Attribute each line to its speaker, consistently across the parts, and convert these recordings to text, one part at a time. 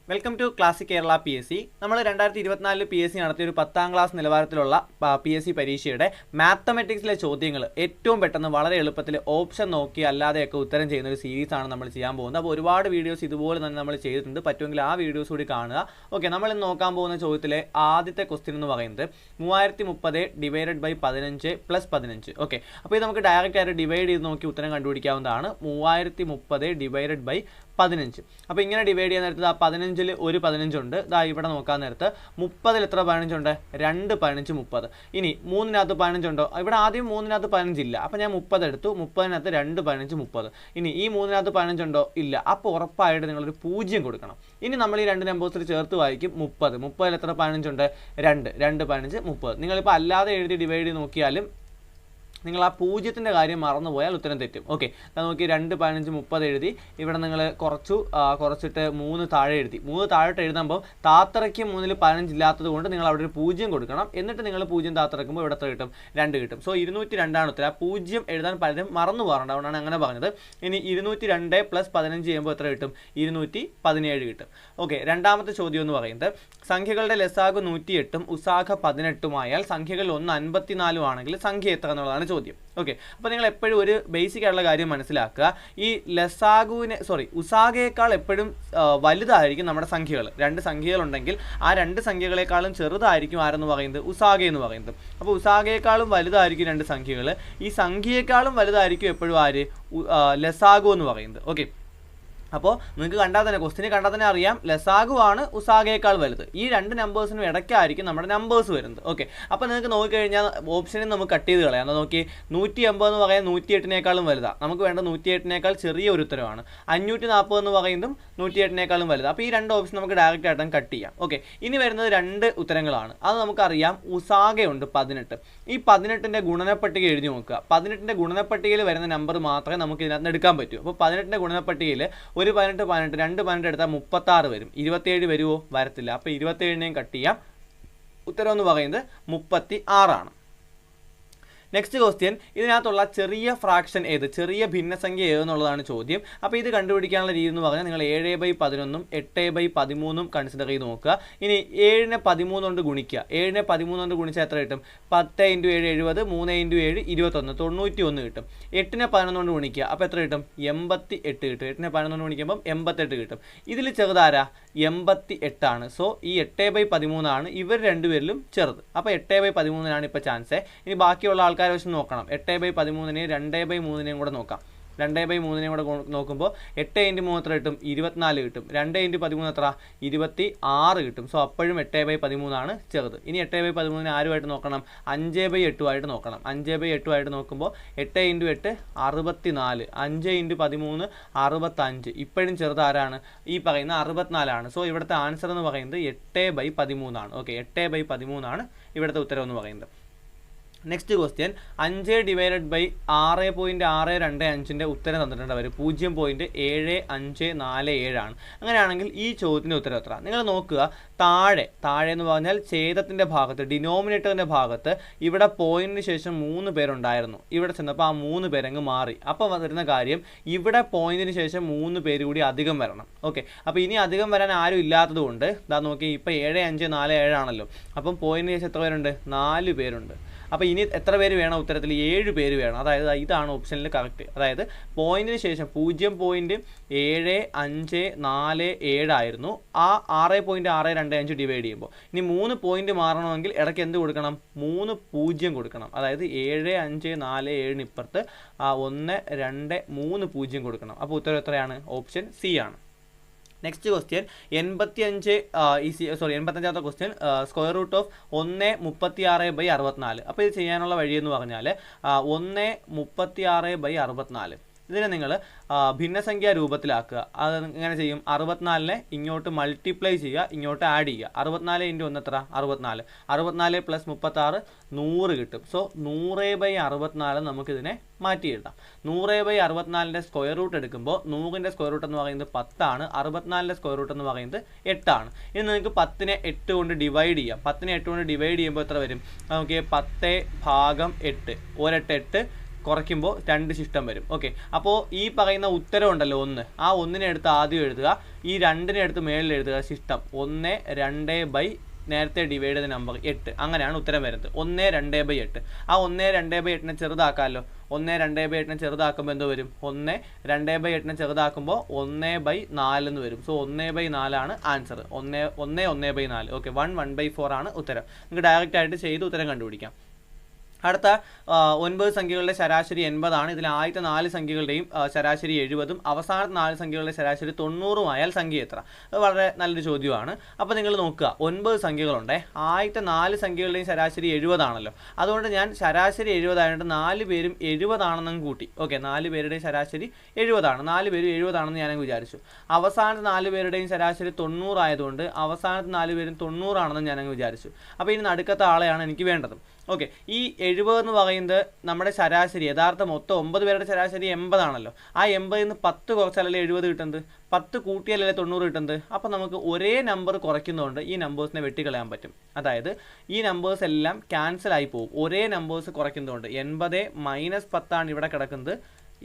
Speaker 1: Welcome to classic Kerala PSC. നമ്മൾ 2024 PSC നടത്തിയ ഒരു 10ാം ക്ലാസ് നിലവാരത്തിലുള്ള PSC പരീക്ഷയുടെ മാത്തമെറ്റിക്സിലെ ചോദ്യങ്ങൾ ഏറ്റവും പെട്ടെന്ന് വളരെ എളുപ്പത്തിൽ ഓപ്ഷൻ നോക്കി അല്ലാതെയൊക്കെ ഉത്തരം ചെയ്യുന്ന ഒരു സീരീസാണ് നമ്മൾ ചെയ്യാൻ പോകുന്നത്. അപ്പോൾ ഒരുപാട് വീഡിയോസ് ഇതുപോലെ തന്നെ നമ്മൾ ചെയ്തിട്ടുണ്ട്. പറ്റുമെങ്കിൽ ആ വീഡിയോസ് കൂടി കാണുക. ഓക്കെ, നമ്മൾ ഇന്ന് നോക്കാൻ പോകുന്ന ചോദ്യത്തിലെ ആദ്യത്തെ ക്വസ്റ്റ്യൻ എന്ന് പറയുന്നത് 3030 ഡിവൈഡഡ് ബൈ 15 പ്ലസ് 15. ഓക്കെ, അപ്പോൾ ഇത് നമുക്ക് ഡയറക്റ്റ് ആയിട്ട് ഡിവൈഡ് ചെയ്ത് നോക്കി ഉത്തരം കണ്ടുപിടിക്കാവുന്നതാണ്. 3030 ഡിവൈഡഡ് ബൈ 15. അപ്പോൾ ഇങ്ങനെ ഡിവൈഡ് ചെയ്യാൻ നേരത്ത് 15ൽ ഒരു 15 ഉണ്ട്. ഇതാ ഇവിടെ നോക്കാൻ നേരത്ത് 30ൽ എത്ര 15 ഉണ്ട്? 2 15 30. ഇനി 3-നകത്ത് 15 ഉണ്ടോ? ഇവിടെ ആദ്യം 3-നകത്ത് 15 ഇല്ല. അപ്പോൾ ഞാൻ 30 എടുത്തു. 30-നകത്ത് 2 15 30. ഇനി ഈ 3-നകത്ത് 15 ഉണ്ടോ? ഇല്ല. അപ്പോൾ ഉറപ്പായിട്ട് നിങ്ങളൊരു 0 കൊടുക്കണം. ഇനി നമ്മൾ ഈ രണ്ട് നമ്പേഴ്സിൽ ചേർത്ത് വായിക്കും 30. 30ൽ എത്ര 15 ഉണ്ട്? 2 2 15 30. നിങ്ങളിപ്പോൾ അല്ലാതെ എഴുതി ഡിവൈഡ് ചെയ്ത് നോക്കിയാലും നിങ്ങൾ ആ 0ൻ്റെ കാര്യം മറന്നുപോയാൽ ഉത്തരം തെറ്റും. ഓക്കെ, നോക്കി 2 15 30 എഴുതി. ഇവിടെ നിങ്ങൾ കുറച്ചിട്ട് 3 താഴെ എഴുതി. 3 താഴോട്ട് എഴുതുമ്പോൾ താത്തറയ്ക്ക് 3-ൽ 15 ഇല്ലാത്തത് കൊണ്ട് നിങ്ങൾ അവിടെ ഒരു 0 കൊടുക്കണം. എന്നിട്ട് നിങ്ങൾ 0 താത്തറക്കുമ്പോൾ ഇവിടെ എത്ര കിട്ടും? 2 കിട്ടും. സോ 202 ആണ് ഉത്തരം. 0 എഴുതാൻ പലരും മറന്നു പോകാറുണ്ട്, അതുകൊണ്ടാണ് അങ്ങനെ പറഞ്ഞത്. ഇനി 202 പ്ലസ് 15 ചെയ്യുമ്പോൾ എത്ര കിട്ടും? 217 കിട്ടും. ഓക്കെ, രണ്ടാമത്തെ ചോദ്യം എന്ന് പറയുന്നത് സംഖ്യകളുടെ ലസാഗു 108-ഉം ഉസാഖ 18-ഉമായാൽ സംഖ്യകളിൽ 1 54 ആണെങ്കിൽ സംഖ്യ എത്ര എന്നുള്ളതാണ് ചോദ്യം. ഓക്കെ, അപ്പോൾ നിങ്ങൾ എപ്പോഴും ഒരു ബേസിക് ആയിട്ടുള്ള കാര്യം മനസ്സിലാക്കുക. ഈ ഉസാഖയേക്കാൾ എപ്പോഴും വലുതായിരിക്കും നമ്മുടെ സംഖ്യകൾ. 2 സംഖ്യകളുണ്ടെങ്കിൽ ആ 2 സംഖ്യകളെക്കാളും ചെറുതായിരിക്കും ആരെന്ന് പറയുന്നത്? ഉസാഖ എന്ന് പറയുന്നത്. അപ്പോൾ ഉസാഖയേക്കാളും വലുതായിരിക്കും 2 സംഖ്യകൾ. ഈ സംഖ്യയേക്കാളും വലുതായിരിക്കും എപ്പോഴും ആര്? ലസാഗു എന്ന് പറയുന്നത്. ഓക്കെ, അപ്പോൾ നിങ്ങൾക്ക് കണ്ടാൽ തന്നെ ക്വസ്റ്റിന് കണ്ടാൽ തന്നെ അറിയാം ലസാഗു ആണ് ഉസാഖയേക്കാൾ വലുത്. ഈ 2 നമ്പേഴ്സിനും ഇടയ്ക്കായിരിക്കും നമ്മുടെ നമ്പേഴ്സ് വരുന്നത്. ഓക്കെ, അപ്പോൾ നിങ്ങൾക്ക് നോക്കിക്കഴിഞ്ഞാൽ ഓപ്ഷനിൽ നമുക്ക് കട്ട് ചെയ്ത് കളയാം. എന്നാൽ നോക്കി 180 എന്ന് പറയുന്നത് 108-നേക്കാളും വലുതാണ്. നമുക്ക് വേണ്ട 108-നേക്കാൾ ചെറിയ ഒരു ഉത്തരവാണ്. 540 എന്ന് പറയുന്നതും 108-നേക്കാളും വലുതാണ്. അപ്പോൾ ഈ 2 ഓപ്ഷൻ നമുക്ക് ഡയറക്റ്റ് ആയിട്ടും കട്ട് ചെയ്യാം. ഓക്കെ, ഇനി വരുന്നത് 2 ഉത്തരങ്ങളാണ്. അത് നമുക്കറിയാം. ഉസാഖയുണ്ട് 18. ഈ 18ൻ്റെ ഗുണനപ്പട്ടിക എഴുതി നോക്കുക. 18ൻ്റെ ഗുണനപ്പട്ടികയിൽ വരുന്ന നമ്പർ മാത്രമേ നമുക്ക് ഇതിനകത്ത് എടുക്കാൻ പറ്റൂ. അപ്പോൾ 18ൻ്റെ ഗുണനപ്പട്ടികയിൽ ഒരു 18 2 18 എടുത്താൽ 36 വരും. 27 വരുമോ? വരത്തില്ല. അപ്പോൾ 27-നെയും കട്ട് ചെയ്യാം. ഉത്തരം എന്ന് പറയുന്നത് 36 ആണ്. നെക്സ്റ്റ് ക്വസ്റ്റ്യൻ, ഇതിനകത്തുള്ള ചെറിയ ഫ്രാക്ഷൻ ഏത്? ചെറിയ ഭിന്നസംഖ്യ ഏതെന്നുള്ളതാണ് ചോദ്യം. അപ്പോൾ ഇത് കണ്ടുപിടിക്കാനുള്ള രീതി എന്ന് പറഞ്ഞാൽ നിങ്ങൾ 7/11 8/13 കൺസിഡർ ചെയ്ത് നോക്കുക. ഇനി 7-നെ 13 കൊണ്ട് ഗുണിക്കുക. 7-നെ 13 കൊണ്ട് ഗുണിച്ചാൽ എത്ര കിട്ടും? 10 × 7 70, 3 × 7 21, 91 കിട്ടും. 8-നെ 11 കൊണ്ട് ഗുണിക്കുക. അപ്പോൾ എത്ര കിട്ടും? 88 കിട്ടും. 8-നെ 11 കൊണ്ട് ഗുണിക്കുമ്പോൾ 88 കിട്ടും. ഇതിൽ ചെറുതാരാ? 88 ആണ്. സോ ഈ 8/13 ആണ് ഇവർ രണ്ടുപേരിലും ചെറുത്. അപ്പോൾ 8/13 ഇപ്പോൾ ചാൻസ്. ഇനി ബാക്കിയുള്ള ആൾക്കാർ വെച്ച് നോക്കണം. 8/13-നെയും 2/3-നെയും കൂടെ നോക്കാം. 2/3-നെയും കൂടെ നോക്കുമ്പോൾ 8 × 3 എത്ര കിട്ടും? 24 കിട്ടും. 2 × 13 എത്ര? 26 കിട്ടും. സോ അപ്പോഴും 8/13 ആണ് ചെറുത്. ഇനി 8/13-നെ ആരുമായിട്ട് നോക്കണം? 5/8 നോക്കണം. 5/8 നോക്കുമ്പോൾ 8 × 8 64, 5 × 13 65. ഇപ്പോഴും ചെറുത് ആരാണ്? ഈ പറയുന്ന 64 ആണ്. സോ ഇവിടുത്തെ ആൻസർ എന്ന് പറയുന്നത് 8/13 ആണ്. ഓക്കെ, 8/13 ആണ് ഇവിടുത്തെ ഉത്തരം എന്ന് പറയുന്നത്. നെക്സ്റ്റ് ക്വസ്റ്റ്യൻ, 5 ഡിവൈഡഡ് ബൈ 6.625ൻ്റെ ഉത്തരം തന്നിട്ടുണ്ട് അവർ 0.7547 ആണ്. അങ്ങനെയാണെങ്കിൽ ഈ ചോദ്യത്തിൻ്റെ ഉത്തരം എത്ര? നിങ്ങൾ നോക്കുക. താഴെ എന്ന് പറഞ്ഞാൽ ഛേദത്തിൻ്റെ ഭാഗത്ത്, ഡിനോമിനേറ്ററിൻ്റെ ഭാഗത്ത് ഇവിടെ പോയിന്റിന് ശേഷം 3 പേരുണ്ടായിരുന്നു. ഇവിടെ ചെന്നപ്പോൾ ആ 3 പേരങ്ങ് മാറി. അപ്പോൾ വരുന്ന കാര്യം ഇവിടെ പോയിന്റിന് ശേഷം 3 പേര് കൂടി അധികം വരണം. ഓക്കെ, അപ്പോൾ ഇനി അധികം വരാൻ ആരും ഇല്ലാത്തത് കൊണ്ട് ഇതാ നോക്കി, ഇപ്പോൾ 7547 ആണല്ലോ. അപ്പം പോയിന്റിന് ശേഷം എത്ര പേരുണ്ട്? 4 പേരുണ്ട്. അപ്പോൾ ഇനി എത്ര പേര് വേണം ഉത്തരത്തിൽ? 7 പേര് വേണം. അതായത് ഇതാണ് ഓപ്ഷനിൽ കറക്റ്റ്. അതായത് പോയിന്റിന് ശേഷം 0.7547 ആയിരുന്നു. ആ 6.625 ഡിവൈഡ് ചെയ്യുമ്പോൾ ഇനി 3 പോയിന്റ് മാറണമെങ്കിൽ ഇടയ്ക്ക് എന്ത് കൊടുക്കണം? 3 0 കൊടുക്കണം. അതായത് 7547 ഇപ്പുറത്ത് 1 2 3 0 കൊടുക്കണം. അപ്പോൾ ഉത്തരം എത്രയാണ്? ഓപ്ഷൻ സി ആണ്. നെക്സ്റ്റ് ക്വസ്റ്റ്യൻ, 85ാമത്തെ ക്വസ്റ്റ്യൻ, സ്ക്വയർ റൂട്ട് ഓഫ് 1/36/64. അപ്പോൾ ഇത് ചെയ്യാനുള്ള വഴിയെന്ന് പറഞ്ഞാൽ 1/36/64 ഇതിനെ നിങ്ങൾ ഭിന്നസംഖ്യാ രൂപത്തിലാക്കുക. അത് എങ്ങനെ ചെയ്യും? 64-നെ ഇങ്ങോട്ട് മൾട്ടിപ്ലൈ ചെയ്യുക, ഇങ്ങോട്ട് ആഡ് ചെയ്യുക. 64 × 1 എത്ര? 64. 64 + 36 100 കിട്ടും. സോ 100/64 നമുക്കിതിനെ മാറ്റി എഴുതാം. 100/64-ൻ്റെ സ്ക്വയർ റൂട്ട് എടുക്കുമ്പോൾ 100-ൻ്റെ സ്ക്വയർ റൂട്ട് എന്ന് പറയുന്നത് 10 ആണ്. 64-ൻ്റെ സ്ക്വയർ റൂട്ട് എന്ന് പറയുന്നത് 8 ആണ്. ഇനി നിങ്ങൾക്ക് 10-നെ 8 കൊണ്ട് ഡിവൈഡ് ചെയ്യാം. 10-നെ 8 കൊണ്ട് ഡിവൈഡ് ചെയ്യുമ്പോൾ എത്ര വരും? നമുക്ക് 10/8 1 8 8 കുറയ്ക്കുമ്പോൾ 2 ശിഷ്ടം വരും. ഓക്കെ, അപ്പോൾ ഈ പറയുന്ന ഉത്തരം ഉണ്ടല്ലോ 1, ആ 1നെ എടുത്ത് ആദ്യം എഴുതുക, ഈ 2നെ എടുത്ത് മേളിൽ എഴുതുക, ശിഷ്ടം 1 2 ബൈ നേരത്തെ ഡിവൈഡ് ചെയ്ത നമ്പർ 8, അങ്ങനെയാണ് ഉത്തരം വരുന്നത്. 1 2 ബൈ 8. ആ 1 2 ബൈ 8നെ ചെറുതാക്കാമല്ലോ. 1 2 ബൈ 8നെ ചെറുതാക്കുമ്പോൾ എന്തോ വരും? 1 2 ബൈ 8നെ ചെറുതാക്കുമ്പോൾ 1 ബൈ 4 എന്ന് വരും. സോ 1 ബൈ 4 ആണ് ആൻസർ. 1 ബൈ 4. ഓക്കെ, 1 ബൈ 4 ആണ് ഉത്തരം. നിങ്ങൾക്ക് ഡയറക്റ്റ് ആയിട്ട് ചെയ്ത് ഉത്തരം കണ്ടുപിടിക്കാം. അടുത്ത 9 സംഖ്യകളുടെ ശരാശരി 80 ആണ്. ഇതിൽ ആദ്യത്തെ 4 സംഖ്യകളുടെയും ശരാശരി 70ഉം അവസാനത്തെ 4 സംഖ്യകളുടെ ശരാശരി 90ഉം ആയാൽ സംഖ്യ എത്ര? അത് വളരെ നല്ലൊരു ചോദ്യമാണ്. അപ്പോൾ നിങ്ങൾ നോക്കുക, 9 സംഖ്യകളുണ്ട്. ആദ്യത്തെ 4 സംഖ്യകളുടെയും ശരാശരി 70 ആണല്ലോ. അതുകൊണ്ട് ഞാൻ ശരാശരി 70 ആയതുകൊണ്ട് 4 പേരും 70 ആണെന്നും കൂട്ടി. ഓക്കെ, 4 പേരുടെയും ശരാശരി 70 ആണ്. 4 പേരും 70 ആണെന്ന് ഞാനങ്ങ് വിചാരിച്ചു. അവസാനത്തെ 4 പേരുടെയും ശരാശരി 90 ആയതുകൊണ്ട് അവസാനത്തെ 4 പേരും 90 ആണെന്ന് ഞാനങ്ങ് വിചാരിച്ചു. അപ്പോൾ ഇനി നടുക്കത്തെ ആളെയാണ് എനിക്ക് വേണ്ടത്. ഓക്കെ, ഈ 70 എന്ന് പറയുന്നത് നമ്മുടെ ശരാശരി, യഥാർത്ഥ മൊത്തം 9 പേരുടെ ശരാശരി 80 ആണല്ലോ. ആ 80ൽ നിന്ന് 10 കുറച്ചാലല്ലേ 70 കിട്ടുന്നത്, 10 കൂട്ടിയാലല്ലേ 90 കിട്ടുന്നത്. അപ്പോൾ നമുക്ക് ഒരേ നമ്പർ കുറയ്ക്കുന്നതുകൊണ്ട് ഈ നമ്പേഴ്സിനെ വെട്ടിക്കളയാൻ പറ്റും. അതായത് ഈ നമ്പേഴ്സ് എല്ലാം ക്യാൻസൽ ആയി പോകും ഒരേ നമ്പേഴ്സ് കുറയ്ക്കുന്നതുകൊണ്ട്. 80 മൈനസ് 10 ഇവിടെ കിടക്കുന്നത്,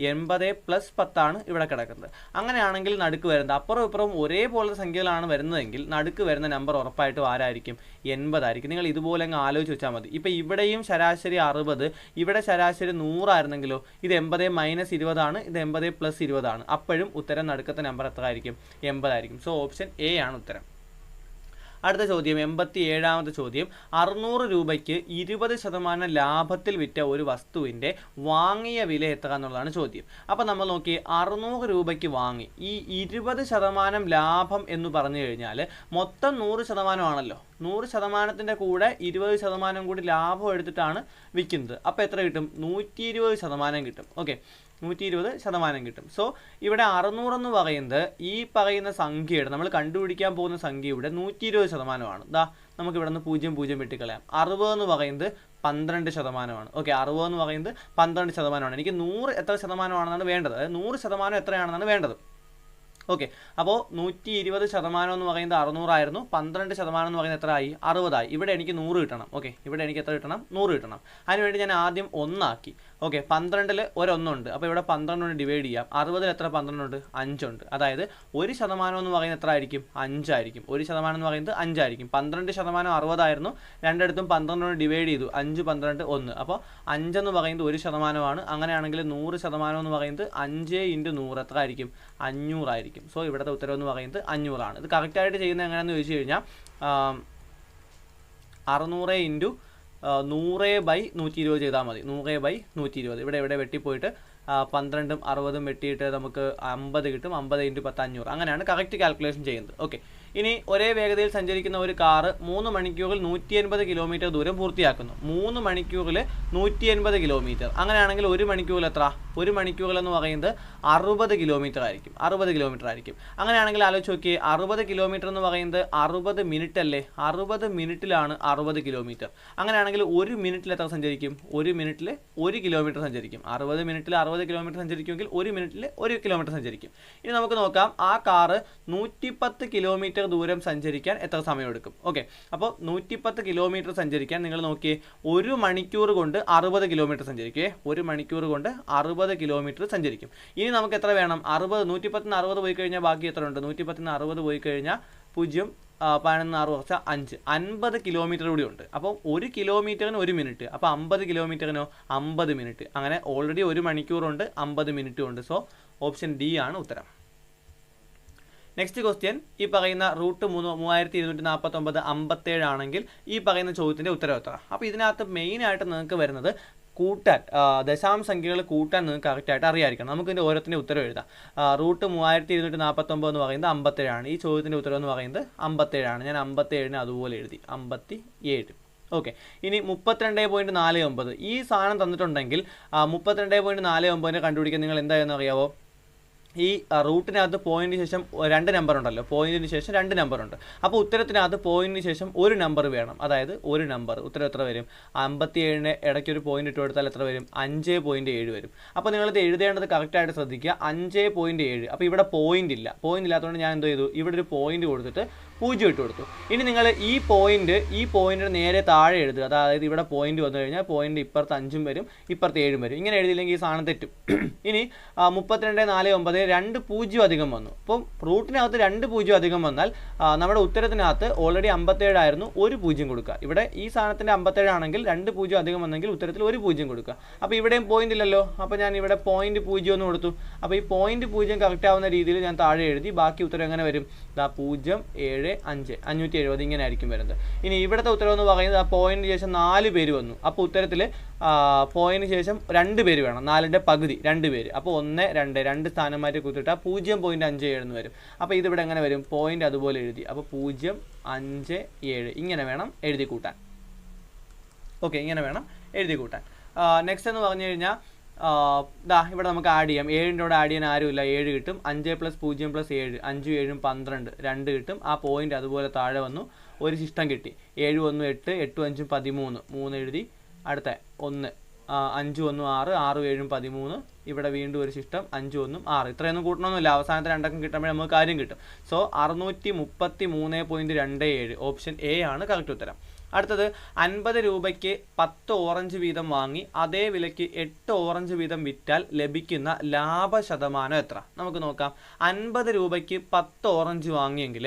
Speaker 1: 80 പ്ലസ് 10 ആണ് ഇവിടെ കിടക്കുന്നത്. അങ്ങനെയാണെങ്കിൽ നടുക്ക് വരുന്നത്, അപ്പുറം ഇപ്പുറം ഒരേപോലത്തെ സംഖ്യകളാണ് വരുന്നതെങ്കിൽ നടുക്ക് വരുന്ന നമ്പർ ഉറപ്പായിട്ടും ആരായിരിക്കും? 80 ആയിരിക്കും. നിങ്ങൾ ഇതുപോലെ അങ്ങ് ആലോചിച്ച് വെച്ചാൽ മതി. ഇപ്പോൾ ഇവിടെയും ശരാശരി 60, ഇവിടെ ശരാശരി 100 ആയിരുന്നെങ്കിലോ, ഇത് 80 മൈനസ് 20 ആണ്, ഇത് 80 പ്ലസ് 20 ആണ്. അപ്പോഴും ഉത്തരം നടുക്കത്തെ നമ്പർ എത്ര ആയിരിക്കും? 80 ആയിരിക്കും. സോ ഓപ്ഷൻ എ ആണ് ഉത്തരം. അടുത്ത ചോദ്യം, 87ാമത്തെ ചോദ്യം. 600 രൂപയ്ക്ക് 20% ലാഭത്തിൽ വിറ്റ ഒരു വസ്തുവിൻ്റെ വാങ്ങിയ വില എത്ര എന്നുള്ളതാണ് ചോദ്യം. അപ്പോൾ നമ്മൾ നോക്കി, 600 രൂപയ്ക്ക് വാങ്ങി. ഈ 20% ലാഭം എന്ന് പറഞ്ഞു കഴിഞ്ഞാൽ മൊത്തം 100% ആണല്ലോ. 100%ൻ്റെ കൂടെ 20% കൂടി ലാഭം എടുത്തിട്ടാണ് വിൽക്കുന്നത്. അപ്പോൾ എത്ര കിട്ടും? 120% കിട്ടും. ഓക്കെ, 120% കിട്ടും. സോ ഇവിടെ 600 എന്ന് പറയുന്നത് ഈ പറയുന്ന സംഖ്യയുടെ, നമ്മൾ കണ്ടുപിടിക്കാൻ പോകുന്ന സംഖ്യയുടെ 120%ആണ്. ദാ നമുക്ക് ഇവിടെ നിന്ന് 0 വെട്ടിക്കളയാം. 60 എന്ന് പറയുന്നത് 12%. ഓക്കെ, 60 എന്ന് പറയുന്നത് 12%. എനിക്ക് 100 എത്ര ശതമാനമാണെന്നാണ് വേണ്ടത്, അതായത് 100% എത്രയാണെന്നാണ് വേണ്ടത്. ഓക്കെ, അപ്പോൾ 120% എന്ന് പറയുന്നത് 600 ആയിരുന്നു. 12% എന്ന് പറയുന്നത് എത്ര ആയി? 60 ആയി. ഇവിടെ എനിക്ക് 100 കിട്ടണം. ഓക്കെ, ഇവിടെ എനിക്ക് എത്ര കിട്ടണം? 100 കിട്ടണം. അതിനുവേണ്ടി ഞാൻ ആദ്യം 1 ആക്കി. ഓക്കെ, 12ൽ ഒരു 1 ഉണ്ട്. അപ്പോൾ ഇവിടെ 12 കൊണ്ട് ഡിവൈഡ് ചെയ്യാം. 60ൽ എത്ര 12 ഉണ്ട്? 5 ഉണ്ട്. അതായത് 1% എന്ന് പറയുന്നത് എത്ര ആയിരിക്കും? 5 ആയിരിക്കും. 1% എന്ന് പറയുന്നത് 5 ആയിരിക്കും. 12% 60 ആയിരുന്നു. രണ്ടിടത്തും 12 കൊണ്ട് ഡിവൈഡ് ചെയ്തു. 5 12 1. അപ്പോൾ 5 എന്ന് പറയുന്നത് 1% അങ്ങനെയാണെങ്കിൽ 100% എന്ന് പറയുന്നത് 5 × 100 എത്ര ആയിരിക്കും? 500 ആയിരിക്കും. സോ ഇവിടുത്തെ ഉത്തരം എന്ന് പറയുന്നത് 500 ആണ്. ഇത് കറക്റ്റായിട്ട് ചെയ്യുന്നത് എങ്ങനെയാണെന്ന് ചോദിച്ചു കഴിഞ്ഞാൽ 600 × 100/120 ചെയ്താൽ മതി. 100/120. ഇവിടെ വെട്ടിപ്പോയിട്ട് 12ഉം 60ഉം വെട്ടിയിട്ട് നമുക്ക് 50 കിട്ടും. 50 × 10 500. അങ്ങനെയാണ് കറക്റ്റ് കാൽക്കുലേഷൻ ചെയ്യുന്നത്. ഓക്കെ, ഇനി ഒരേ വേഗതയിൽ സഞ്ചരിക്കുന്ന ഒരു കാറ് 3 മണിക്കൂറിൽ 180 കിലോമീറ്റർ ദൂരം പൂർത്തിയാക്കുന്നു. 3 മണിക്കൂറിൽ 180 കിലോമീറ്റർ. അങ്ങനെയാണെങ്കിൽ 1 മണിക്കൂറിൽ എത്ര? 1 മണിക്കൂറിൽ എന്ന് പറയുന്നത് 60 കിലോമീറ്റർ ആയിരിക്കും. 60 കിലോമീറ്റർ ആയിരിക്കും. അങ്ങനെയാണെങ്കിൽ ആലോചിച്ച് നോക്കിയേ, 60 കിലോമീറ്റർ എന്ന് പറയുന്നത് 60 മിനിറ്റ് അല്ലേ? 60 മിനിറ്റിലാണ് 60 കിലോമീറ്റർ. അങ്ങനെയാണെങ്കിൽ 1 മിനിറ്റിൽ എത്ര സഞ്ചരിക്കും? 1 മിനിറ്റിൽ 1 കിലോമീറ്റർ സഞ്ചരിക്കും. 60 മിനിറ്റിൽ 60 കിലോമീറ്റർ സഞ്ചരിക്കുമെങ്കിൽ 1 മിനിറ്റിൽ 1 കിലോമീറ്റർ സഞ്ചരിക്കും. ഇനി നമുക്ക് നോക്കാം, ആ കാറ് 110 കിലോമീറ്റർ ദൂരം സഞ്ചരിക്കാൻ എത്ര സമയമെടുക്കും? ഓക്കെ, അപ്പോൾ 110 കിലോമീറ്റർ സഞ്ചരിക്കാൻ നിങ്ങൾ നോക്കിയേ, 1 മണിക്കൂർ കൊണ്ട് 60 കിലോമീറ്റർ സഞ്ചരിക്കേ. 1 മണിക്കൂർ കൊണ്ട് 60 കിലോമീറ്റർ സഞ്ചരിക്കും. ഇനി നമുക്ക് എത്ര വേണം? 60. 110 60 പോയി കഴിഞ്ഞാൽ ബാക്കി എത്ര ഉണ്ട്? 110 60 പോയി കഴിഞ്ഞാൽ 0 11 6 കുറച്ച് 5 50 കിലോമീറ്റർ കൂടി ഉണ്ട്. അപ്പോൾ 1 കിലോമീറ്ററിന് 1 മിനിറ്റ്. അപ്പോൾ 50 കിലോമീറ്ററിനോ 50 മിനിറ്റ്. അങ്ങനെ ഓൾറെഡി 1 മണിക്കൂറുണ്ട്, 50 മിനിറ്റും ഉണ്ട്. സോ ഓപ്ഷൻ ഡി ആണ് ഉത്തരം. നെക്സ്റ്റ് ക്വസ്റ്റ്യൻ, ഈ പറയുന്ന റൂട്ട് 3249 57 ആണെങ്കിൽ ഈ പറയുന്ന ചോദ്യത്തിൻ്റെ ഉത്തരം എത്ര? അപ്പോൾ ഇതിനകത്ത് മെയിനായിട്ട് നിങ്ങൾക്ക് വരുന്നത് കൂട്ടാൻ, ദശാംശസംഖ്യകൾ കൂട്ടാൻ നിങ്ങൾക്ക് കറക്റ്റായിട്ട് അറിയായിരിക്കണം. നമുക്കിതിൻ്റെ ഓരോത്തിൻ്റെ ഉത്തരം എഴുതാം. റൂട്ട് 3249 എന്ന് പറയുന്നത് 57 ആണ്. ഈ ചോദ്യത്തിൻ്റെ ഉത്തരം എന്ന് പറയുന്നത് 57 ആണ്. ഞാൻ 57നെ അതുപോലെ എഴുതി, 57. ഓക്കെ, ഇനി 32.49 ഈ സാധനം തന്നിട്ടുണ്ടെങ്കിൽ 32.49 കണ്ടുപിടിക്കാൻ നിങ്ങൾ എന്തായെന്ന് അറിയാവോ? ഈ റൂട്ടിനകത്ത് പോയിന്റിന് ശേഷം 2 നമ്പർ ഉണ്ടല്ലോ, പോയിന്റിന് ശേഷം 2 നമ്പർ ഉണ്ട്. അപ്പോൾ ഉത്തരത്തിനകത്ത് പോയിന്റിന് ശേഷം ഒരു നമ്പർ വേണം. അതായത് ഒരു നമ്പർ. ഉത്തരം എത്ര വരും? 57-ന് ഇടയ്ക്ക് ഒരു പോയിന്റ് ഇട്ട് കൊടുത്താൽ എത്ര വരും? 5.7 വരും. അപ്പോൾ നിങ്ങളിത് എഴുതേണ്ടത് കറക്റ്റായിട്ട് ശ്രദ്ധിക്കുക. 5.7. അപ്പോൾ ഇവിടെ പോയിന്റ് ഇല്ല. പോയിന്റ് ഇല്ലാത്തതുകൊണ്ട് ഞാൻ എന്തോ ചെയ്തു? ഇവിടെ ഒരു പോയിന്റ് കൊടുത്തിട്ട് 0 ഇട്ട് കൊടുത്തു. ഇനി നിങ്ങൾ ഈ പോയിന്റിന് നേരെ താഴെ എഴുതുക. അതായത് ഇവിടെ പോയിന്റ് വന്നു കഴിഞ്ഞാൽ പോയിന്റ് ഇപ്പുറത്ത് 5 വരും, ഇപ്പുറത്ത് 7 വരും. ഇങ്ങനെ എഴുതിയില്ലെങ്കിൽ ഈ സാധനം തെറ്റും. ഇനി 32.49 2 0 അധികം വന്നു. അപ്പം റൂട്ടിനകത്ത് 2 0 അധികം വന്നാൽ നമ്മുടെ ഉത്തരത്തിനകത്ത് ഓൾറെഡി 57 ആയിരുന്നു, ഒരു 0 കൊടുക്കുക. ഇവിടെ ഈ സാധനത്തിൻ്റെ 57 ആണെങ്കിൽ 2 0 അധികം വന്നെങ്കിൽ ഉത്തരത്തിൽ ഒരു 0 കൊടുക്കുക. അപ്പോൾ ഇവിടെയും പോയിന്റ് ഇല്ലല്ലോ. അപ്പോൾ ഞാൻ ഇവിടെ പോയിന്റ് 0 എന്ന് കൊടുത്തു. അപ്പോൾ ഈ പോയിന്റ് 0 കറക്റ്റ് ആവുന്ന രീതിയിൽ ഞാൻ താഴെ എഴുതി. ബാക്കി ഉത്തരം എങ്ങനെ വരും? 0.75 570 ഇങ്ങനെ ആയിരിക്കും വരുന്നത്. ഇനി ഇവിടുത്തെ ഉത്തരം എന്ന് പറയുന്നത് ആ പോയിന്റിന് ശേഷം 4 പേര് വന്നു. അപ്പോൾ ഉത്തരത്തിൽ പോയിന്റിന് ശേഷം 2 പേര് വേണം. 4ന്റെ പകുതി 2 പേര്. അപ്പോൾ 1 2 സ്ഥാനം മാറ്റി കുത്തിട്ടാൽ 0.57 എന്ന് വരും. അപ്പോൾ ഇതിവിടെ എങ്ങനെ വരും? പോയിന്റ് അതുപോലെ എഴുതി. അപ്പോൾ 0.57 ഇങ്ങനെ വേണം എഴുതി കൂട്ടാൻ. ഓക്കെ, ഇങ്ങനെ വേണം എഴുതി കൂട്ടാൻ. നെക്സ്റ്റ് എന്ന് പറഞ്ഞു കഴിഞ്ഞാൽ ഇവിടെ നമുക്ക് ആഡ് ചെയ്യാം. 7ൻ്റെ കൂടെ ആഡ് ചെയ്യാൻ ആരുമില്ല, 7 കിട്ടും. 5 + 0 + 7 5 7 12 2 കിട്ടും. ആ പോയിന്റ് അതുപോലെ താഴെ വന്നു, ഒരു ശിഷ്ടം കിട്ടി. 7 1 8 8 5 13 3 എഴുതി. അടുത്ത 1 5 1 6 6 7 13. ഇവിടെ വീണ്ടും ഒരു ശിഷ്ടം 5 1 6. ഇത്രയൊന്നും കൂട്ടണമെന്നില്ല, അവസാനത്തെ രണ്ടക്കം കിട്ടുമ്പോഴേ നമുക്ക് കാര്യം കിട്ടും. സോ 633.27 ഓപ്ഷൻ എ ആണ് കറക്റ്റ് ഉത്തരം. അടുത്തത് 50 രൂപയ്ക്ക് 10 ഓറഞ്ച് വീതം വാങ്ങി അതേ വിലയ്ക്ക് 8 ഓറഞ്ച് വീതം വിറ്റാൽ ലഭിക്കുന്ന ലാഭശതമാനം എത്ര? നമുക്ക് നോക്കാം. 50 രൂപയ്ക്ക് 10 ഓറഞ്ച് വാങ്ങിയെങ്കിൽ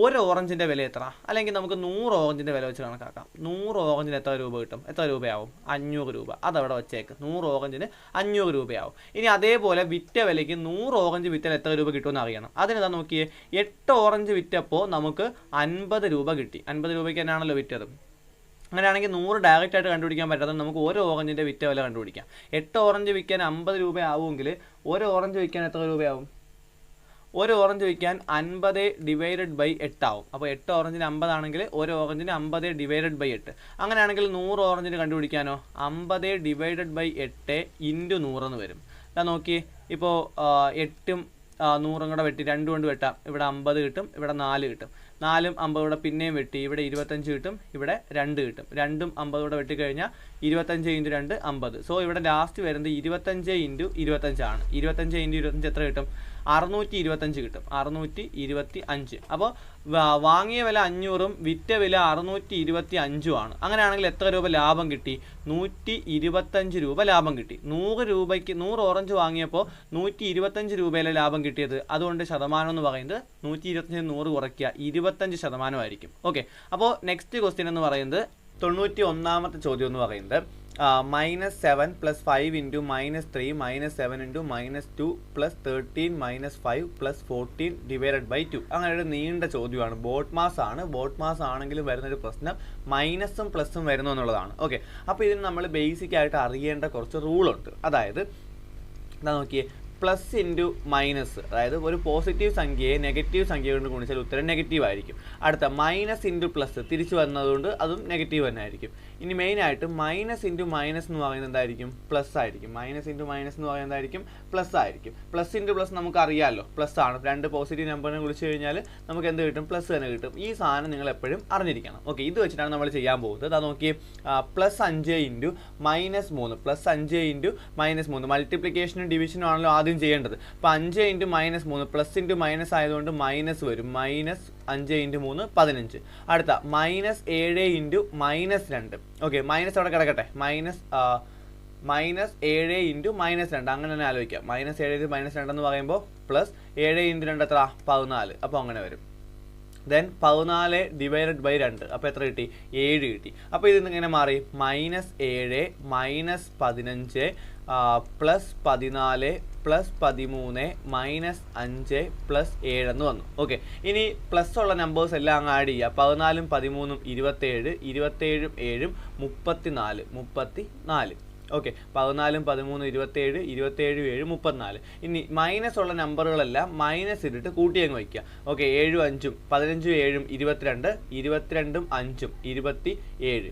Speaker 1: ഒരു ഓറഞ്ചിൻ്റെ വില എത്ര? അല്ലെങ്കിൽ നമുക്ക് 100 ഓറഞ്ചിൻ്റെ വില വെച്ച് കണക്കാക്കാം. 100 ഓറഞ്ചിന് എത്ര രൂപ കിട്ടും? എത്ര രൂപയാവും? 500 രൂപ. അതവിടെ വെച്ചേക്ക്. 100 ഓറഞ്ചിന് 500 രൂപയാവും. ഇനി അതേപോലെ വിറ്റ വിലയ്ക്ക് 100 ഓറഞ്ച് വിറ്റാൽ എത്ര രൂപ കിട്ടുമെന്ന് അറിയണം. അതിനെന്താ നോക്കിയേ, 8 ഓറഞ്ച് വിറ്റപ്പോൾ നമുക്ക് 50 രൂപ കിട്ടി. 50 രൂപയ്ക്ക് തന്നെയാണല്ലോ വിറ്റത്. അങ്ങനെയാണെങ്കിൽ 100 ഡയറക്റ്റ് ആയിട്ട് കണ്ടുപിടിക്കാൻ പറ്റാതെ നമുക്ക് ഓരോ ഓറഞ്ചിൻ്റെ വിറ്റ വില കണ്ടുപിടിക്കാം. 8 ഓറഞ്ച് വിൽക്കാൻ 50 രൂപ ആവുമെങ്കിൽ ഒരു ഓറഞ്ച് വിൽക്കാൻ എത്ര രൂപയാവും? ഒരു ഓറഞ്ച് വിൽക്കാൻ 50 / 8 ആവും. അപ്പോൾ 8 ഓറഞ്ചിന് 50 ആണെങ്കിൽ ഒരു ഓറഞ്ചിന് 50 / 8. അങ്ങനെയാണെങ്കിൽ 100 ഓറഞ്ചിന് കണ്ടുപിടിക്കാനോ 50 / 8 × 100 എന്ന് വരും. ഞാൻ നോക്കി, ഇപ്പോൾ 8ഉം 100ഉം കൂടെ വെട്ടി 2 കൊണ്ട് വെട്ടാം. ഇവിടെ 50 കിട്ടും, ഇവിടെ 4 കിട്ടും. 4ഉം 50 കൂടെ പിന്നെയും വെട്ടി, ഇവിടെ 25 കിട്ടും, ഇവിടെ 2 കിട്ടും. 2ഉം 50 കൂടെ വെട്ടിക്കഴിഞ്ഞാൽ 25 × 2 50. സോ ഇവിടെ ലാസ്റ്റ് വരുന്നത് 25 × 25 ആണ്. 25 × 25 എത്ര കിട്ടും? 625 കിട്ടും. 625. അപ്പോൾ വാങ്ങിയ വില 500ഉം വിറ്റ വില 625 ആണ്. അങ്ങനെയാണെങ്കിൽ എത്ര രൂപ ലാഭം കിട്ടി? 125 രൂപ ലാഭം കിട്ടി. 100 രൂപയ്ക്ക് 100 ഓറഞ്ച് വാങ്ങിയപ്പോൾ 125 രൂപയിലെ ലാഭം കിട്ടിയത്. അതുകൊണ്ട് ശതമാനം എന്ന് പറയുന്നത് 125 100 കുറയ്ക്കുക 25% ആയിരിക്കും. ഓക്കെ, അപ്പോൾ നെക്സ്റ്റ് ക്വസ്റ്റ്യൻ എന്ന് പറയുന്നത് 91ാമത്തെ ചോദ്യം എന്ന് പറയുന്നത് -7 + 5 × -3 -7 × -2 + 13 -5 + 14 / 2. അങ്ങനെ ഒരു നീണ്ട ചോദ്യമാണ്. ബോട്ട് മാസ് ആണ്. ബോട്ട് മാസ് ആണെങ്കിലും വരുന്നൊരു പ്രശ്നം മൈനസും പ്ലസും വരുന്നു എന്നുള്ളതാണ്. ഓക്കെ, അപ്പോൾ ഇതിന് നമ്മൾ ബേസിക് ആയിട്ട് അറിയേണ്ട കുറച്ച് റൂളുണ്ട്. അതായത് എന്താ നോക്കിയേ, പ്ലസ് ഇൻറ്റു മൈനസ്, അതായത് ഒരു പോസിറ്റീവ് സംഖ്യയെ നെഗറ്റീവ് സംഖ്യ കൊണ്ട് ഗുണിച്ചാൽ ഉത്തരം നെഗറ്റീവ് ആയിരിക്കും. അടുത്ത മൈനസ് ഇൻറ്റു പ്ലസ് തിരിച്ചു വന്നതുകൊണ്ട് അതും നെഗറ്റീവ് തന്നെ ആയിരിക്കും. ഇനി മെയിനായിട്ട് മൈനസ് ഇൻറ്റു മൈനസ് എന്ന് പറയുന്നത് എന്തായിരിക്കും? പ്ലസ് ആയിരിക്കും. മൈനസ് ഇൻറ്റു മൈനസ് എന്ന് പറയുന്നത് എന്തായിരിക്കും? പ്ലസ് ആയിരിക്കും. പ്ലസ് ഇൻറ്റു പ്ലസ് നമുക്ക് അറിയാമല്ലോ, പ്ലസ് ആണ്. 2 പോസിറ്റീവ് നമ്പറിനെ വിളിച്ചു കഴിഞ്ഞാൽ നമുക്ക് എന്ത് കിട്ടും? പ്ലസ് തന്നെ കിട്ടും. ഈ സാധനം നിങ്ങൾ എപ്പോഴും അറിഞ്ഞിരിക്കണം. ഓക്കെ, ഇത് വെച്ചിട്ടാണ് നമ്മൾ ചെയ്യാൻ പോകുന്നത്. അത് നോക്കി, +5 × -3 +5 × -3 മൾട്ടിപ്ലിക്കേഷനും ഡിവിഷനും ആണല്ലോ ആദ്യം ചെയ്യേണ്ടത്. അപ്പോൾ 5 × -3 പ്ലസ് ഇൻറ്റു മൈനസ് ആയതുകൊണ്ട് മൈനസ് വരും. -5 × 3 15. അടുത്ത -7 × -2. ഓക്കെ, മൈനസ് അവിടെ കിടക്കട്ടെ. -7 × -2 അങ്ങനെ തന്നെ ആലോചിക്കാം. -7 × -2 എന്ന് പറയുമ്പോൾ +7 × 2 എത്ര? 14. അപ്പോൾ അങ്ങനെ വരും. ദെൻ 14 / 2. അപ്പോൾ എത്ര കിട്ടി? 7 കിട്ടി. അപ്പോൾ ഇതിൽ നിന്ന് ഇങ്ങനെ മാറി -7 -15 +14 +13 -5 +7 എന്ന് വന്നു. ഓക്കെ, ഇനി പ്ലസ് ഉള്ള നമ്പേഴ്സ് എല്ലാം അങ്ങ് ആഡ് ചെയ്യുക. 14ഉം 13ഉം 27, 27ഉം 7ഉം 34. ഓക്കെ, 14ഉം 13ഉം 27, 27ഉം 7ഉം 34. ഇനി മൈനസ് ഉള്ള നമ്പറുകളെല്ലാം മൈനസ് ഇട്ടിട്ട് കൂട്ടി അങ്ങ് വയ്ക്കുക. ഓക്കെ, 7ഉം 5ഉം 15ഉം 7ഉം 22, 22ഉം 5ഉം 27.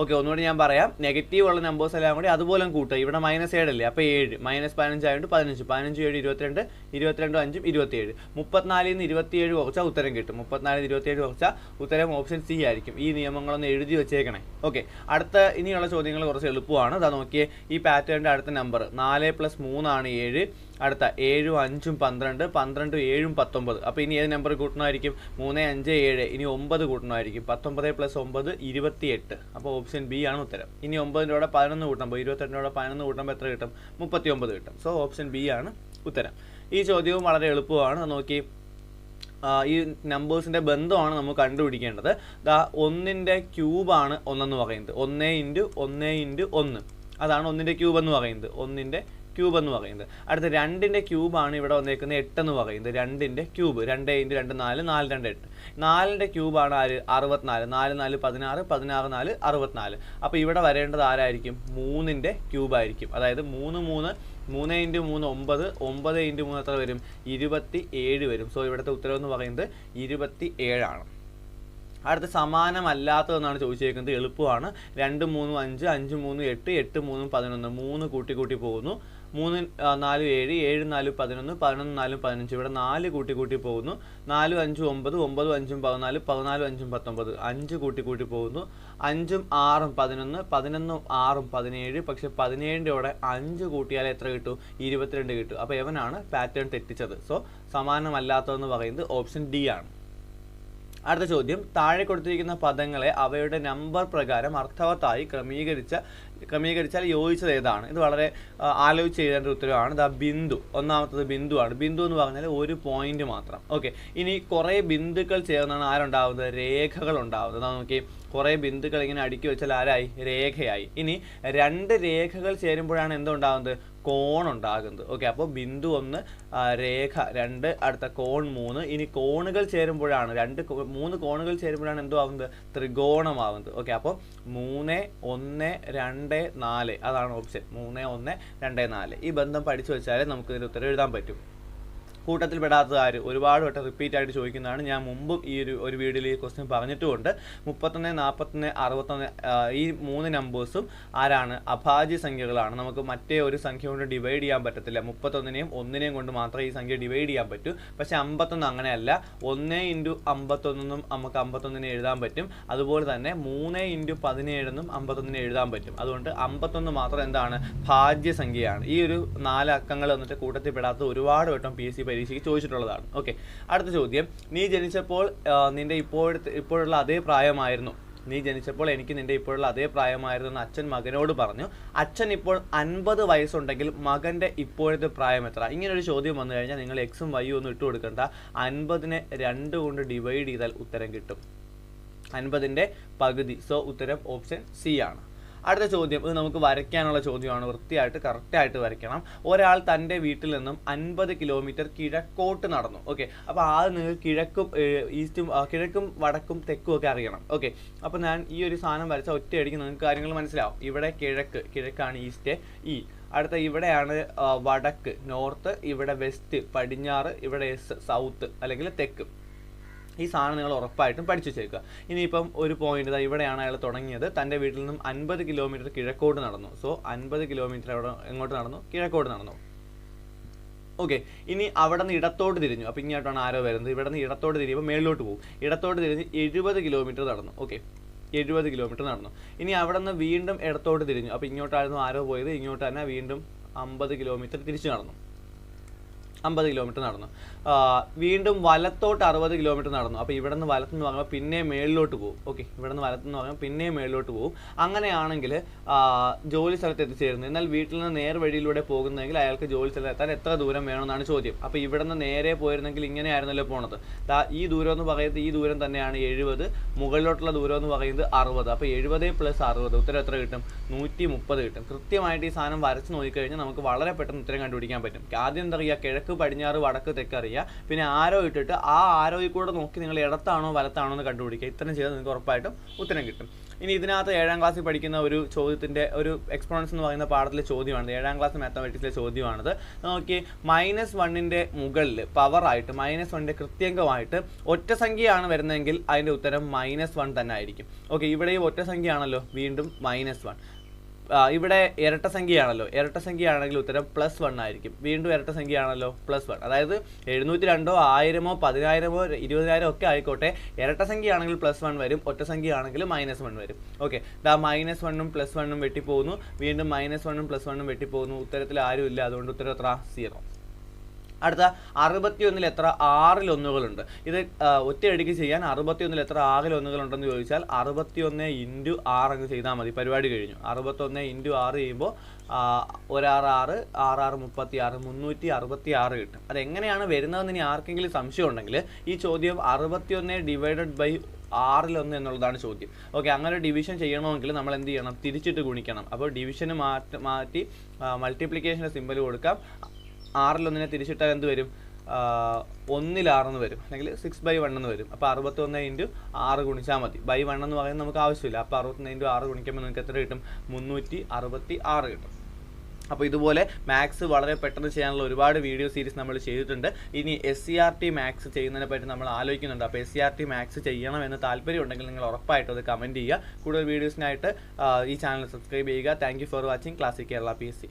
Speaker 1: ഓക്കെ, ഒന്നുകൂടി ഞാൻ പറയാം. നെഗറ്റീവ് ഉള്ള നമ്പേഴ്സ് എല്ലാം കൂടി അതുപോലെ കൂട്ടുക. ഇവിടെ -7 അല്ലേ, അപ്പോൾ 7 -15 ആയതുകൊണ്ട് 15, 15 7 22, 22 5 27. 34 നിന്ന് 27 കുറച്ചാൽ ഉത്തരം കിട്ടും. 34 27 കുറച്ചാൽ ഉത്തരം ഓപ്ഷൻ സി ആയിരിക്കും. ഈ നിയമങ്ങളൊന്ന് എഴുതി വെച്ചേക്കണേ. ഓക്കെ, അടുത്ത ഇനിയുള്ള ചോദ്യങ്ങൾ കുറച്ച് എളുപ്പമാണ്. അതാ നോക്കിയേ, ഈ പാറ്റേണിൻ്റെ അടുത്ത നമ്പർ 4 + 3 ആണ് 7. അടുത്ത 7 5 12, 12 7 19. അപ്പോൾ ഇനി ഏത് നമ്പർ കൂട്ടണമായിരിക്കും? 3 5 7. ഇനി 9 കൂട്ടണമായിരിക്കും. 19 + 9 28. അപ്പോൾ ഓപ്ഷൻ ബി ആണ് ഉത്തരം. ഇനി 9ൻ്റെ കൂടെ 11 കൂട്ടുമ്പോൾ 28ൻ്റെ കൂടെ 11 കൂട്ടുമ്പോൾ എത്ര കിട്ടും? 39 കിട്ടും. സോ ഓപ്ഷൻ ബി ആണ് ഉത്തരം. ഈ ചോദ്യവും വളരെ എളുപ്പമാണ്. നോക്കി, ഈ നമ്പേഴ്സിൻ്റെ ബന്ധമാണ് നമുക്ക് കണ്ടുപിടിക്കേണ്ടത്. ദാ 1ൻ്റെ ക്യൂബാണ് 1 എന്ന് പറയുന്നത്. 1 × 1 × 1 അതാണ് 1ൻ്റെ ക്യൂബ് എന്ന് പറയുന്നത്. 1ൻ്റെ ക്യൂബ് എന്ന് പറയുന്നത്. അടുത്ത 2ൻ്റെ ക്യൂബാണ് ഇവിടെ വന്നേക്കുന്നത് 8 എന്ന് പറയുന്നത്. 2ൻ്റെ ക്യൂബ് 2 × 2 4, 4 2 8. 4ൻ്റെ ക്യൂബാണ് ആര്? 64. 4 4 16, 16 4 64. അപ്പോൾ ഇവിടെ വരേണ്ടത് ആരായിരിക്കും? 3ൻ്റെ ക്യൂബായിരിക്കും. അതായത് 3 3 3 × 3 9, 9 × 3 എത്ര വരും? 27 വരും. സോ ഇവിടുത്തെ ഉത്തരം എന്ന് പറയുന്നത് 27 ആണ്. അടുത്ത സമാനമല്ലാത്തതെന്നാണ് ചോദിച്ചേക്കുന്നത്. എളുപ്പമാണ്. 2 3 5, 5 3 8, 8 3 11. 3 കൂട്ടി പോകുന്നു. 3 4 7, 7 4 11, 11 4 15. ഇവിടെ 4 കൂട്ടി പോകുന്നു. 4 5 9, 9 5 14, 14 5 19. 5 കൂട്ടി പോകുന്നു. 5 6 11, 11 6 17. പക്ഷെ 17ൻ്റെ കൂടെ 5 കൂട്ടിയാൽ എത്ര കിട്ടും? 22 കിട്ടും. അപ്പോൾ എവനാണ് പാറ്റേൺ തെറ്റിച്ചത്. സോ സമാനമല്ലാത്തതെന്ന് പറയുന്നത് ഓപ്ഷൻ ഡി ആണ്. അടുത്ത ചോദ്യം, താഴെ കൊടുത്തിരിക്കുന്ന പദങ്ങളെ അവയുടെ നമ്പർ പ്രകാരം അർത്ഥവത്തായി ക്രമീകരിച്ചാൽ യോജിച്ചത് ഏതാണ്? ഇത് വളരെ ആലോചിച്ച് എഴുതേണ്ട ഉത്തരവാണ്. ദാ ബിന്ദു, ഒന്നാമത്തത് ബിന്ദുവാണ്. ബിന്ദു എന്ന് പറഞ്ഞാൽ ഒരു പോയിന്റ് മാത്രം. ഓക്കെ, ഇനി കുറേ ബിന്ദുക്കൾ ചേർന്നാണ് ആരുണ്ടാവുന്നത്? രേഖകൾ ഉണ്ടാവുന്നത്. നോക്കി, കുറേ ബിന്ദുക്കൾ ഇങ്ങനെ അടുക്കി വെച്ചാൽ ആരായി? രേഖയായി. ഇനി 2 രേഖകൾ ചേരുമ്പോഴാണ് എന്തുണ്ടാകുന്നത്? കോണുണ്ടാകുന്നത്. ഓക്കെ, അപ്പോൾ ബിന്ദു 1, രേഖ 2, അടുത്ത കോൺ 3. ഇനി കോണുകൾ ചേരുമ്പോഴാണ് 3 കോണുകൾ ചേരുമ്പോഴാണ് എന്തോ ആവുന്നത്? ത്രികോണമാവുന്നത്. ഓക്കെ, അപ്പോൾ 3 1 2 4 അതാണ് ഓപ്ഷൻ. 3 1 2 4. ഈ ബന്ധം പഠിച്ചു വെച്ചാലേ നമുക്ക് ഇതിന് ഉത്തരം എഴുതാൻ പറ്റും. കൂട്ടത്തിൽ പെടാത്തത് ആര്? ഒരുപാട് വട്ടം റിപ്പീറ്റ് ആയിട്ട് ചോദിക്കുന്നതാണ്. ഞാൻ മുമ്പും ഈ ഒരു വീഡിയോയിൽ ഈ ക്വസ്റ്റ്യൻ പറഞ്ഞിട്ടുമുണ്ട്. 31 41 61 ഈ 3 നമ്പേഴ്സും ആരാണ്? അഭാജ്യ സംഖ്യകളാണ്. നമുക്ക് മറ്റേ ഒരു സംഖ്യ കൊണ്ട് ഡിവൈഡ് ചെയ്യാൻ പറ്റത്തില്ല. 31നെയും 1നെയും കൊണ്ട് മാത്രമേ ഈ സംഖ്യ ഡിവൈഡ് ചെയ്യാൻ പറ്റൂ. പക്ഷേ 51 അങ്ങനെയല്ല. 1 × 51 എന്നും നമുക്ക് 51നെ എഴുതാൻ പറ്റും. അതുപോലെ തന്നെ 3 × 17 എന്നും 51നെ എഴുതാൻ പറ്റും. അതുകൊണ്ട് 51 മാത്രം എന്താണ്? ഭാജ്യ സംഖ്യയാണ്. ഈ ഒരു 4 അക്കങ്ങൾ വന്നിട്ട് കൂട്ടത്തിൽ പെടാത്ത ഒരുപാട് വട്ടം PSC പരീക്ഷയ്ക്ക് ചോദിച്ചിട്ടുള്ളതാണ്. ഓക്കെ, അടുത്ത ചോദ്യം, നീ ജനിച്ചപ്പോൾ നിന്റെ ഇപ്പോഴുള്ള അതേ പ്രായമായിരുന്നു. നീ ജനിച്ചപ്പോൾ എനിക്ക് നിന്റെ ഇപ്പോഴുള്ള അതേ പ്രായമായിരുന്നു എന്ന് അച്ഛൻ മകനോട് പറഞ്ഞു. അച്ഛൻ ഇപ്പോൾ 50 വയസ്സുണ്ടെങ്കിൽ മകൻ്റെ ഇപ്പോഴത്തെ പ്രായം എത്ര? ഇങ്ങനൊരു ചോദ്യം വന്നു കഴിഞ്ഞാൽ നിങ്ങൾ എക്സും വൈയും ഒന്നും ഇട്ട് കൊടുക്കണ്ട. 50നെ 2 കൊണ്ട് ഡിവൈഡ് ചെയ്താൽ ഉത്തരം കിട്ടും. 50ൻ്റെ പകുതി. സോ ഉത്തരം ഓപ്ഷൻ സി ആണ്. അടുത്ത ചോദ്യം, ഇത് നമുക്ക് വരയ്ക്കാനുള്ള ചോദ്യമാണ്. വൃത്തിയായിട്ട് കറക്റ്റായിട്ട് വരയ്ക്കണം. ഒരാൾ തൻ്റെ വീട്ടിൽ നിന്നും 50 കിലോമീറ്റർ കിഴക്കോട്ട് നടന്നു. ഓക്കെ, അപ്പോൾ നിങ്ങൾ കിഴക്കും വടക്കും തെക്കും ഒക്കെ അറിയണം. ഓക്കെ, അപ്പോൾ ഞാൻ ഈ ഒരു സാധനം വരച്ച ഒറ്റയടിക്ക് നിങ്ങൾക്ക് കാര്യങ്ങൾ മനസ്സിലാവും. ഇവിടെ കിഴക്കാണ് ഈസ്റ്റ്, അടുത്ത ഇവിടെയാണ് വടക്ക് നോർത്ത്, ഇവിടെ വെസ്റ്റ് പടിഞ്ഞാറ്, ഇവിടെ സൗത്ത് അല്ലെങ്കിൽ തെക്ക്. ഈ സാധനം നിങ്ങൾ ഉറപ്പായിട്ടും പഠിച്ചു വെച്ചേക്കുക. ഇനിയിപ്പം ഒരു പോയിന്റ് ഇവിടെയാണ് അയാൾ തുടങ്ങിയത്. തൻ്റെ വീട്ടിൽ നിന്നും 50 കിലോമീറ്റർ കിഴക്കോട്ട് നടന്നു. സോ 50 കിലോമീറ്റർ എങ്ങോട്ട് നടന്നു? കിഴക്കോട്ട് നടന്നു. ഓക്കെ, ഇനി അവിടെ നിന്ന് ഇടത്തോട്ട് തിരിഞ്ഞു. അപ്പോൾ ഇങ്ങോട്ടാണ് ആരോ വരുന്നത്. ഇവിടെ നിന്ന് ഇടത്തോട്ട് തിരിയുമ്പോൾ മേളിലോട്ട് പോകും. ഇടത്തോട്ട് തിരിഞ്ഞ് 70 കിലോമീറ്റർ നടന്നു. ഓക്കെ, 70 കിലോമീറ്റർ നടന്നു. ഇനി അവിടെ നിന്ന് വീണ്ടും ഇടത്തോട്ട് തിരിഞ്ഞു. അപ്പോൾ ഇങ്ങോട്ടായിരുന്നു ആരോ പോയത്. ഇങ്ങോട്ട് തന്നെ വീണ്ടും 50 കിലോമീറ്റർ തിരിച്ചു നടന്നു. 50 കിലോമീറ്റർ നടന്നു. വീണ്ടും വലത്തോട്ട് 60 കിലോമീറ്റർ നടന്നു. അപ്പോൾ ഇവിടെ നിന്ന് വലത്തെന്ന് പറയുമ്പോൾ പിന്നെ മേളിലോട്ട് പോകും. ഓക്കെ, ഇവിടെ നിന്ന് വലത്തെന്ന് പറയുമ്പോൾ പിന്നെ മേളിലോട്ട് പോകും. അങ്ങനെയാണെങ്കിൽ ജോലി സ്ഥലത്ത് എത്തിച്ചേരുന്നു. എന്നാൽ വീട്ടിൽ നിന്ന് നേർവഴിയിലൂടെ പോകുന്നെങ്കിൽ അയാൾക്ക് ജോലി സ്ഥലത്തെത്താൻ എത്ര ദൂരം വേണമെന്നാണ് ചോദ്യം. അപ്പോൾ ഇവിടെ നിന്ന് നേരെ പോയിരുന്നെങ്കിൽ ഇങ്ങനെയായിരുന്നല്ലോ പോണത്. ഈ ദൂരം എന്ന് പറയുന്നത് ഈ ദൂരം തന്നെയാണ് 70. മുകളിലോട്ടുള്ള ദൂരം എന്ന് പറയുന്നത് 60. അപ്പോൾ 70 + 60 ഉത്തരം എത്ര കിട്ടും? 130 കിട്ടും. കൃത്യമായിട്ട് ഈ സാധനം വരച്ച് നോക്കിക്കഴിഞ്ഞാൽ നമുക്ക് വളരെ പെട്ടെന്ന് ഉത്തരം കണ്ടുപിടിക്കാൻ പറ്റും. ആദ്യം എന്താ പറയുക? കിഴക്ക് പടിഞ്ഞാറ് വടക്ക് തെക്ക് അറിയുക. പിന്നെ ആരോ ഇട്ടിട്ട് ആ ആരോയിൽ കൂടെ നോക്കി നിങ്ങൾ ഇടത്താണോ വലത്താണോ എന്ന് കണ്ടുപിടിക്കുക. ഇത്തരം ചെയ്താൽ നിങ്ങൾക്ക് ഉറപ്പായിട്ടും ഉത്തരം കിട്ടും. ഇനി ഇതിനകത്ത് 7ാം ക്ലാസ്സിൽ പഠിക്കുന്ന ഒരു ചോദ്യത്തിൻ്റെ ഒരു എക്സ്പോണൻസ് എന്ന് പറയുന്ന പാഠത്തിലെ ചോദ്യമാണ്, 7ാം ക്ലാസ് മാത്തമാറ്റിക്സിലെ ചോദ്യമാണിത്. നോക്കി, -1ൻ്റെ മുകളിൽ പവറായിട്ട് -1ൻ്റെ കൃത്യംഗമായിട്ട് ഒറ്റ സംഖ്യയാണ് വരുന്നതെങ്കിൽ അതിൻ്റെ ഉത്തരം -1 തന്നെ ആയിരിക്കും. ഓക്കെ, ഇവിടെയും ഒറ്റ സംഖ്യയാണല്ലോ, വീണ്ടും -1. ഇവിടെ ഇരട്ട സംഖ്യയാണെങ്കിൽ ഉത്തരം +1 ആയിരിക്കും, വീണ്ടും ഇരട്ട സംഖ്യയാണല്ലോ +1. അതായത് 702, 1000, 10,000, 20,000 ഒക്കെ ആയിക്കോട്ടെ, ഇരട്ട സംഖ്യയാണെങ്കിൽ +1 വരും, ഒറ്റ സംഖ്യയാണെങ്കിൽ -1 വരും. ഓക്കെ, ദാ -1ഉം +1ഉം വെട്ടിപ്പോകുന്നു, വീണ്ടും -1ഉം +1ഉം വെട്ടിപ്പോകുന്നു. ഉത്തരത്തിൽ ആരും ഇല്ല, അതുകൊണ്ട് ഉത്തരം എത്ര? 0. അടുത്ത 61-ൽ എത്ര 6 ഒന്നുകളുണ്ട്? ഇത് ഒറ്റയടിക്ക് ചെയ്യാൻ 61-ൽ എത്ര 6 ഒന്നുകളുണ്ടെന്ന് ചോദിച്ചാൽ 61 × 6 അങ്ങ് ചെയ്താൽ മതി, പരിപാടി കഴിഞ്ഞു. 61 × 6 ചെയ്യുമ്പോൾ 1 6 6 6 36 366 കിട്ടും. അതെങ്ങനെയാണ് വരുന്നതെന്ന് ഇനി ആർക്കെങ്കിലും സംശയം ഉണ്ടെങ്കിൽ ഈ ചോദ്യം 61 ÷ 6 എന്നുള്ളതാണ് ചോദ്യം. ഓക്കെ, അങ്ങനെ ഡിവിഷൻ ചെയ്യണമെങ്കിൽ നമ്മൾ എന്ത് ചെയ്യണം? തിരിച്ചിട്ട് ഗുണിക്കണം. അപ്പോൾ ഡിവിഷന് മാറ്റി മൾട്ടിപ്ലിക്കേഷൻ്റെ സിമ്പൽ കൊടുക്കാം. 6 തിരിച്ചിട്ടാൽ എന്ത് വരും? 1/6 എന്ന് വരും, അല്ലെങ്കിൽ 6/1 എന്ന് വരും. അപ്പോൾ 61 × 6 ഗുണിച്ചാൽ മതി. /1 എന്ന് പറയുന്നത് നമുക്ക് ആവശ്യമില്ല. അപ്പോൾ 61 × 6 ഗുണിക്കുമ്പോൾ നിങ്ങൾക്ക് എത്ര കിട്ടും? 366 കിട്ടും. അപ്പോൾ ഇതുപോലെ മാത്സ് വളരെ പെട്ടെന്ന് ചെയ്യാനുള്ള ഒരുപാട് വീഡിയോ സീരീസ് നമ്മൾ ചെയ്തിട്ടുണ്ട്. ഇനി SCRT മാത്സ് ചെയ്യുന്നതിനെ പറ്റി നമ്മൾ ആലോചിക്കുന്നുണ്ട്. അപ്പോൾ SCRT മാത്സ് ചെയ്യണമെന്ന് താല്പര്യം ഉണ്ടെങ്കിൽ നിങ്ങൾ ഉറപ്പായിട്ടും അത് കമൻറ്റ് ചെയ്യുക. കൂടുതൽ വീഡിയോസിനായിട്ട് ഈ ചാനൽ സബ്സ്ക്രൈബ് ചെയ്യുക. Thank you for watching classic Kerala PSC.